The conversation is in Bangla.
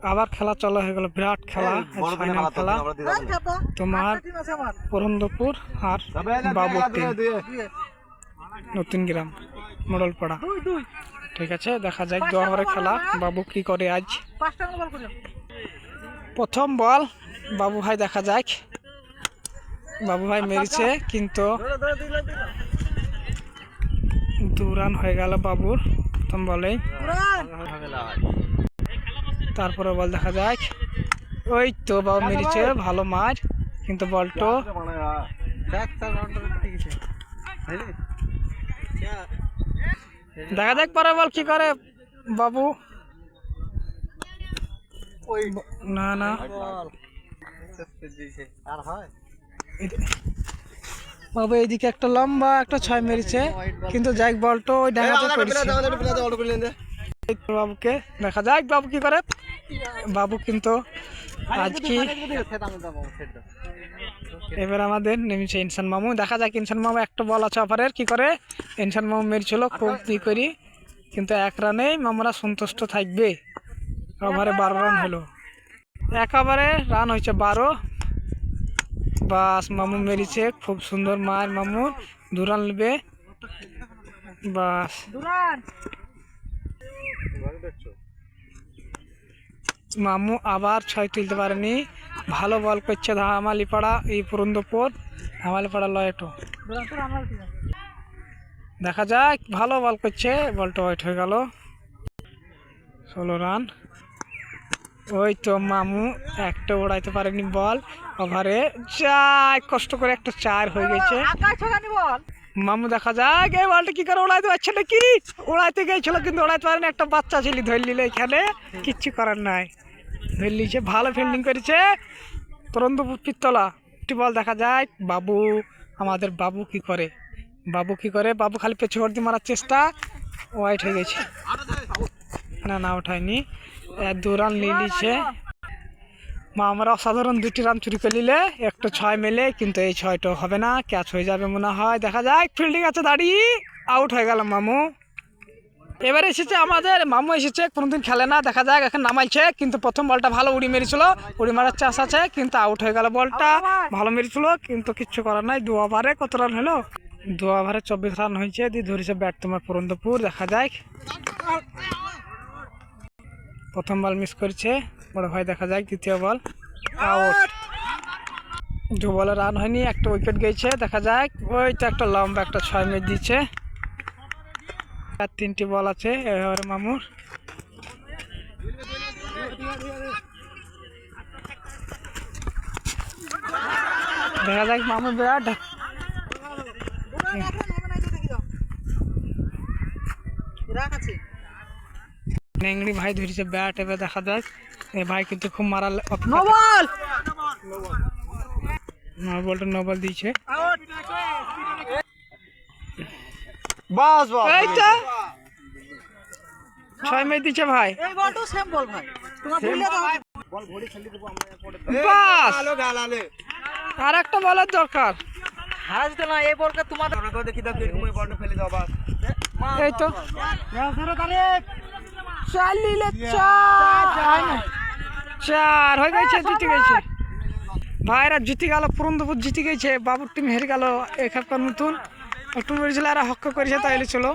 আবার খেলা চালু হয়ে গেল, বিরাট খেলা, ফাইনাল খেলা তোমার পুরন্দপুর আর বাবুর টিম, নতুন গ্রাম মোড়লপাড়া। ঠিক আছে, দেখা যাক 2 ওভারের খেলা, বাবু কি করে আজ। প্রথম বল বাবু ভাই, দেখা যাক। বাবু ভাই মেরেছে কিন্তু 2 রান হয়ে গেল বাবুর প্রথম বলেই। তারপরে বল দেখা যাক, ওই তো বাবু মেরেছে, ভালো মার, কিন্তু বলটা দেখা যাক পরে বল কি করে বাবু। না না, বাবু এইদিকে একটা লম্বা একটা 6 মেরেছে, কিন্তু যাক বলটা ওই ডাঙাতে পড়েছে। বাবুকে দেখা যাক বাবু কি করে। বাবু কিন্তু আজকে এবার আমাদের নেমেছে ইনসান মামু। দেখা যাক ইনসান মামু একটা বল আছে অফারের, কি করে ইনসান মামু মেরেছিল খুব ই করি, কিন্তু 1 রানেই মামুরা সন্তুষ্ট থাকবে। ওভারে 12 রান হলো, এক ওভারে রান হয়েছে 12। বাস মামু মেরেছে, খুব সুন্দর মার মামু, 2 রান নেবে বাস। মামু আবার 6 তুলতে পারেনি, ভালো বল করছে ধামালিপাড়া, এই পুরন্দপুর ধামালিপাড়া লয়টো। দেখা যাক, ভালো বল করছে, বলটা ওয়েট হয়ে গেল, 16 রান। ওই তো মামু একটা উড়াইতে পারেনি বল ওভারে, যাই কষ্ট করে একটা 4 হয়ে গেছে। মামু দেখা যাক এই বলটা কি করে উড়াইতে পারছে নাকি, উড়াইতে গিয়েছিল কিন্তু উড়াইতে পারেনি, একটা বাচ্চা ছেলে ধরে নিল, এখানে কিচ্ছু করার নাই, ধরে নিয়েছে, ভালো ফিল্ডিং করেছে পুরন্দপুর পিত্তলা। একটি বল দেখা যায়, বাবু আমাদের বাবু কি করে, বাবু কি করে, বাবু খালি পেছু দিয়ে মারার চেষ্টা, ওয়াইট হয়ে গেছে, না না ওঠায়নি, 2 রান নিয়ে নিচ্ছে। আমরা অসাধারণ 2টি রান চুরি করে নিলে, একটা 6 মেলে, কিন্তু এই 6টা হবে না, ক্যাচ হয়ে যাবে মনে হয়। দেখা যাক, ফিল্ডিং আছে দাঁড়িয়ে, আউট হয়ে গেল মামু। এবারে এসেছে আমাদের মামু, এসেছে কোনোদিন খেলে না, দেখা যাক এখন নামাইছে, কিন্তু প্রথম বলটা ভালো উড়ি মেরেছিল, উড়ি মারার চান্স আছে, কিন্তু আউট হয়ে গেল, বলটা ভালো মেরেছিল, কিন্তু কিচ্ছু করার নাই। 2 ওভারে কত রান হলো, 2 ওভারে 24 রান হয়েছে, দিয়ে ধরেছে ব্যাট তোমার পুরন্দপুর। দেখা যাক, প্রথম বল মিস করেছে বড় ভাই, দেখা যাক দ্বিতীয় বল আউট। 2 বলে রান হয়নি, একটা উইকেট গেছে। দেখা যাক, ওই তো একটা লম্বা একটা 6 মেরে দিচ্ছে, আর 3টি বল আছে এবারে মামুর। দেখা যাক মামু বিরাট নেংড়ি ভাই ধরেছে ব্যাট, এবার দেখা যাক, এই ভাই কিন্তু খুব মারাল, বলটা নো বল দিয়েছে, বাস বাস এই তো 6 মেরে দিচ্ছে ভাই, এই বলটাও সেম বল ভাই, তোমার ভুলে দাও বল ঘড়ি খেলি দেব আমরা, বাস আলো গালালে আর একটা বলের দরকার, হারাজ তো না এই বলটা তোমাদের আমরা দেখি দাও, এরকম বলটা ফেলে দাও বাস, এই তো ধরো তাহলে 4 নিলে 4 হয়ে গেছে, জিতে গেছে ভাইরা, জিতে গেল পুরন্দপুর, জিতে গেছে, বাবুর টিম হেরে গেল। এখানকার নতুন একটু বেরিয়েছিল, আর হক্কা করেছে, তাইলে চলো।